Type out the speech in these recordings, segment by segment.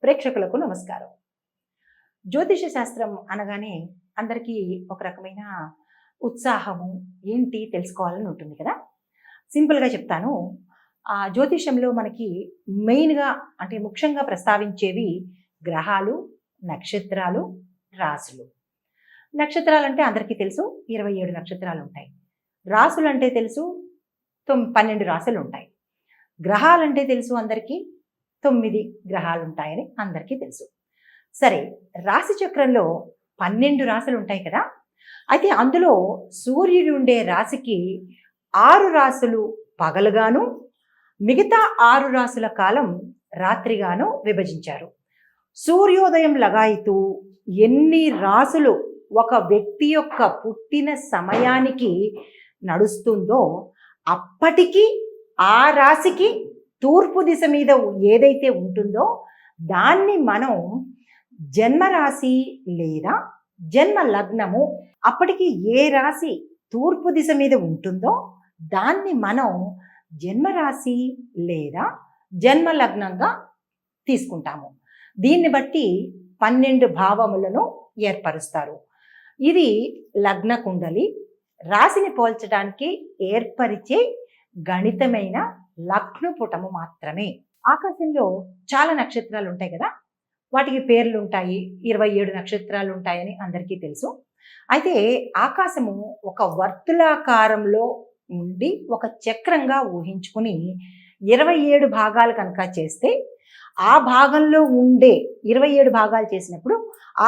ప్రేక్షకులకు నమస్కారం. జ్యోతిష శాస్త్రం అనగానే అందరికీ ఒక రకమైన ఉత్సాహము, ఏంటి తెలుసుకోవాలని ఉంటుంది కదా. సింపుల్గా చెప్తాను. జ్యోతిషంలో మనకి మెయిన్గా అంటే ముఖ్యంగా ప్రస్తావించేవి గ్రహాలు, నక్షత్రాలు, రాసులు. నక్షత్రాలంటే అందరికీ తెలుసు, 27 నక్షత్రాలు ఉంటాయి. రాసులు అంటే తెలుసు, 12 రాసులు ఉంటాయి. గ్రహాలంటే తెలుసు అందరికీ, 9 గ్రహాలు ఉంటాయని అందరికీ తెలుసు. సరే, రాశి చక్రంలో 12 రాశులు ఉంటాయి కదా. అయితే అందులో సూర్యుడు ఉండే రాశికి 6 రాశులు పగలుగాను, మిగతా 6 రాశుల కాలం రాత్రిగాను విభజించారు. సూర్యోదయం లగాయితూ ఎన్ని రాశులు ఒక వ్యక్తి యొక్క పుట్టిన సమయానికి నడుస్తుందో అప్పటికి ఆ రాశికి తూర్పు దిశ మీద ఏదైతే ఉంటుందో దాన్ని మనం జన్మరాశి లేదా జన్మ లగ్నము, అప్పటికి ఏ రాశి తూర్పు దిశ మీద ఉంటుందో దాన్ని మనం జన్మరాశి లేదా జన్మ లగ్నంగా తీసుకుంటాము. దీన్ని బట్టి 12 భావములను ఏర్పరుస్తారు. ఇది లగ్న కుండలి రాశిని పోల్చడానికి ఏర్పరిచే గణితమైన లగ్నపుటము మాత్రమే. ఆకాశంలో చాలా నక్షత్రాలు ఉంటాయి కదా, వాటికి పేర్లు ఉంటాయి. 27 నక్షత్రాలు ఉంటాయని అందరికీ తెలుసు. అయితే ఆకాశము ఒక వర్తులాకారంలో ఉండి ఒక చక్రంగా ఊహించుకుని 27 భాగాలు కనుక చేస్తే ఆ భాగంలో ఉండే 27 భాగాలు చేసినప్పుడు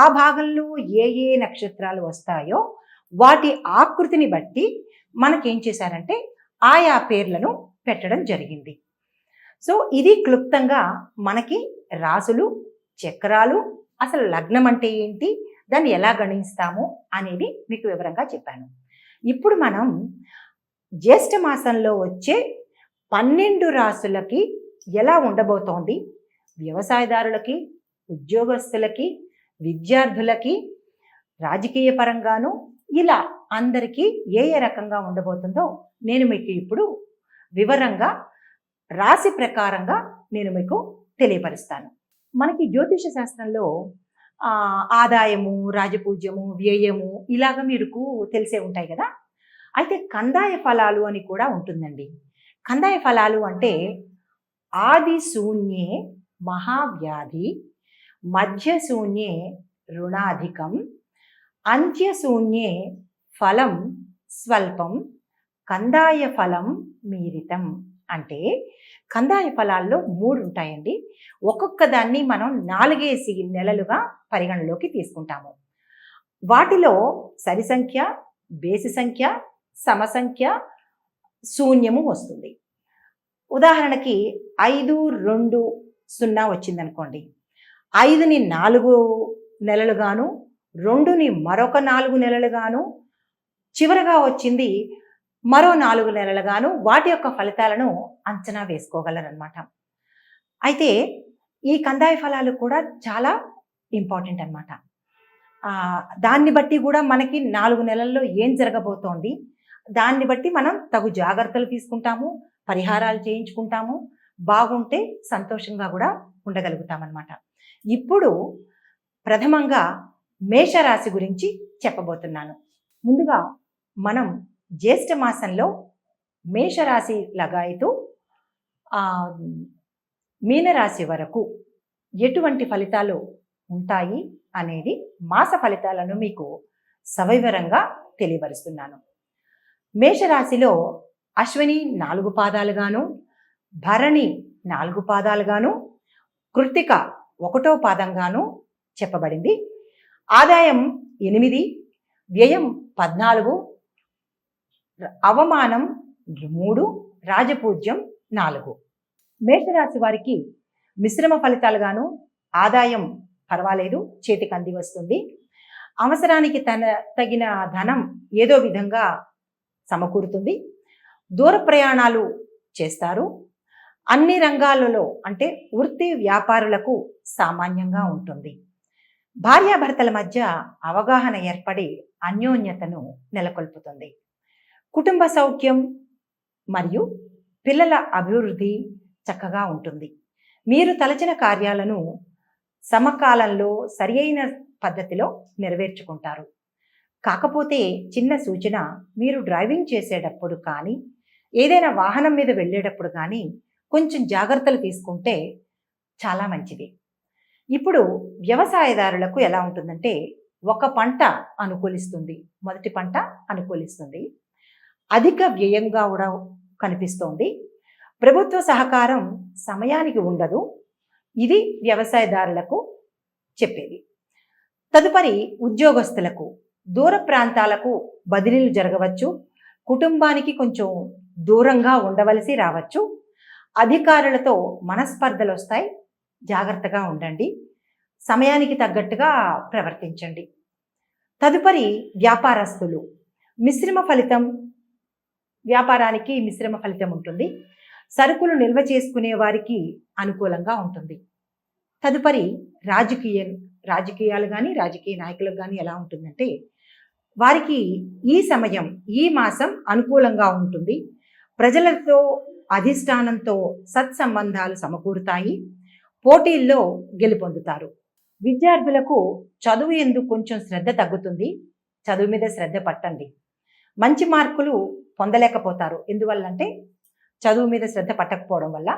ఆ భాగంలో ఏ ఏ నక్షత్రాలు వస్తాయో వాటి ఆకృతిని బట్టి మనకేం చేశారంటే ఆయా పేర్లను పెట్టడం జరిగింది. సో ఇది క్లుప్తంగా మనకి రాసులు, చక్రాలు, అసలు లగ్నం అంటే ఏంటి, దాన్ని ఎలా గణిస్తాము అనేది మీకు వివరంగా చెప్పాను. ఇప్పుడు మనం జ్యేష్ఠ మాసంలో వచ్చే 12 రాసులకి ఎలా ఉండబోతోంది, వ్యవసాయదారులకి, ఉద్యోగస్తులకి, విద్యార్థులకి, రాజకీయ పరంగాను ఇలా అందరికీ ఏ ఏ రకంగా ఉండబోతుందో నేను మీకు ఇప్పుడు వివరంగా రాశి ప్రకారంగా నేను మీకు తెలియపరుస్తాను. మనకి జ్యోతిష శాస్త్రంలో ఆదాయము, రాజపూజ్యము, వ్యయము ఇలాగ మీకు తెలిసే ఉంటాయి కదా. అయితే కందాయ ఫలాలు అని కూడా ఉంటుందండి. కందాయ ఫలాలు అంటే ఆది శూన్యే మహావ్యాధి, మధ్య శూన్యే రుణాధికం, అంత్యశూన్యే ఫలం స్వల్పం, కందాయ ఫలం మీరితం. అంటే కందాయ ఫలాల్లో 3 ఉంటాయండి. ఒక్కొక్క దాన్ని మనం 4 నెలలుగా పరిగణలోకి తీసుకుంటాము. వాటిలో సరి సంఖ్య, బేసి సంఖ్య, సమసంఖ్య, శూన్యము వస్తుంది. ఉదాహరణకి 5, 2, 0 వచ్చిందనుకోండి. 5ని 4 నెలలుగాను, 2ని మరొక 4 నెలలుగాను, చివరగా వచ్చింది మరో 4 నెలలుగాను వాటి యొక్క ఫలితాలను అంచనా వేసుకోగలరన్నమాట. అయితే ఈ కందాయ ఫలాలు కూడా చాలా ఇంపార్టెంట్ అన్నమాట. దాన్ని బట్టి కూడా మనకి 4 నెలల్లో ఏం జరగబోతోంది, దాన్ని బట్టి మనం తగు జాగ్రత్తలు తీసుకుంటాము, పరిహారాలు చేయించుకుంటాము, బాగుంటే సంతోషంగా కూడా ఉండగలుగుతామన్నమాట. ఇప్పుడు ప్రథమంగా మేషరాశి గురించి చెప్పబోతున్నాను. ముందుగా మనం జ్యేష్ఠ మాసంలో మేషరాశి లగాయితూ మీనరాశి వరకు ఎటువంటి ఫలితాలు ఉంటాయి అనేది మాస ఫలితాలను మీకు సవివరంగా తెలియపరుస్తున్నాను. మేషరాశిలో అశ్విని 4 పాదాలుగాను, భరణి 4 పాదాలుగాను, కృత్తిక 1వ పాదంగాను చెప్పబడింది. ఆదాయం 8, వ్యయం 14, అవమానం 3, రాజపూజ్యం 4. మేషరాశి వారికి మిశ్రమ ఫలితాలుగాను, ఆదాయం పర్వాలేదు, చేతికి అంది వస్తుంది. అవసరానికి తగిన ధనం ఏదో విధంగా సమకూరుతుంది. దూర ప్రయాణాలు చేస్తారు. అన్ని రంగాలలో అంటే వృత్తి వ్యాపారులకు సామాన్యంగా ఉంటుంది. భార్యాభర్తల మధ్య అవగాహన ఏర్పడి అన్యోన్యతను నెలకొల్పుతుంది. కుటుంబ సౌఖ్యం మరియు పిల్లల అభివృద్ధి చక్కగా ఉంటుంది. మీరు తలచిన కార్యాలను సమకాలంలో సరి అయిన పద్ధతిలో నెరవేర్చుకుంటారు. కాకపోతే చిన్న సూచన, మీరు డ్రైవింగ్ చేసేటప్పుడు కానీ ఏదైనా వాహనం మీద వెళ్ళేటప్పుడు కానీ కొంచెం జాగ్రత్తలు తీసుకుంటే చాలా మంచిది. ఇప్పుడు వ్యవసాయదారులకు ఎలా ఉంటుందంటే, ఒక పంట అనుకూలిస్తుంది, మొదటి పంట అనుకూలిస్తుంది, అధిక వ్యయంగా కూడా కనిపిస్తోంది, ప్రభుత్వ సహకారం సమయానికి ఉండదు. ఇది వ్యవసాయదారులకు చెప్పేది. తదుపరి ఉద్యోగస్తులకు దూర ప్రాంతాలకు బదిలీలు జరగవచ్చు, కుటుంబానికి కొంచెం దూరంగా ఉండవలసి రావచ్చు, అధికారులతో మనస్పర్ధలు వస్తాయి, జాగ్రత్తగా ఉండండి, సమయానికి తగ్గట్టుగా ప్రవర్తించండి. తదుపరి వ్యాపారస్తులు, మిశ్రమ ఫలితం, వ్యాపారానికి మిశ్రమ ఫలితం ఉంటుంది. సరుకులు నిల్వ చేసుకునే వారికి అనుకూలంగా ఉంటుంది. తదుపరి రాజకీయాలు కానీ రాజకీయ నాయకులకు కానీ ఎలా ఉంటుందంటే, వారికి ఈ సమయం, ఈ మాసం అనుకూలంగా ఉంటుంది. ప్రజలతో అధిష్టానంతో సత్సంబంధాలు సమకూరుతాయి, పోటీల్లో గెలుపొందుతారు. విద్యార్థులకు చదువు ఎందుకు కొంచెం శ్రద్ధ తగ్గుతుంది, చదువు మీద శ్రద్ధ పట్టండి. మంచి మార్కులు పొందలేకపోతారు. ఎందువల్లంటే చదువు మీద శ్రద్ధ పట్టకపోవడం వల్ల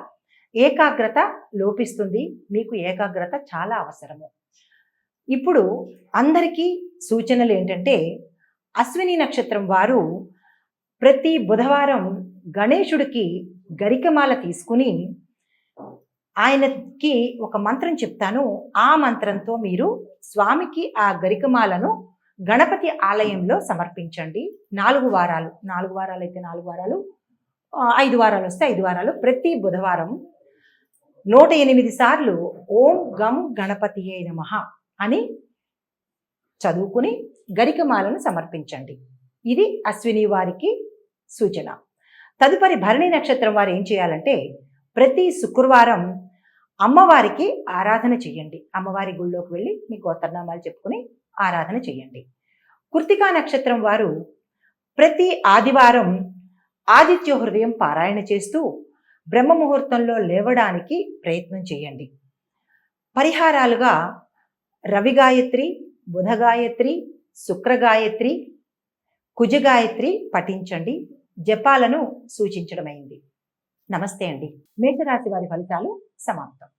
ఏకాగ్రత లోపిస్తుంది. మీకు ఏకాగ్రత చాలా అవసరము. ఇప్పుడు అందరికీ సూచనలు ఏంటంటే, అశ్విని నక్షత్రం వారు ప్రతి బుధవారం గణేశుడికి గరికమాల తీసుకుని ఆయనకి ఒక మంత్రం చెప్తాను, ఆ మంత్రంతో మీరు స్వామికి ఆ గరికమాలను గణపతి ఆలయంలో సమర్పించండి. 4 వారాలు, 4 వారాలు అయితే 4 వారాలు, 5 వారాలు వస్తే 5 వారాలు, ప్రతి బుధవారం 108 సార్లు ఓం గం గణపతియే నమః అని చదువుకుని గరికమాలను సమర్పించండి. ఇది అశ్విని వారికి సూచన. తదుపరి భరణి నక్షత్రం వారు ఏం చేయాలంటే, ప్రతి శుక్రవారం అమ్మవారికి ఆరాధన చేయండి. అమ్మవారి గుళ్ళోకి వెళ్ళి మీ గోత్రనామాలు చెప్పుకుని ఆరాధన చేయండి. కృత్తికా నక్షత్రం వారు ప్రతి ఆదివారం ఆదిత్య హృదయం పారాయణ చేస్తూ బ్రహ్మ ముహూర్తంలో లేవడానికి ప్రయత్నం చేయండి. పరిహారాలుగా రవి గాయత్రి, బుధ గాయత్రి, శుక్ర గాయత్రి, కుజ గాయత్రి పఠించండి. జపాలను సూచించడమైంది. నమస్తే అండి. మేషరాశి వారి ఫలితాలు సమాప్తం.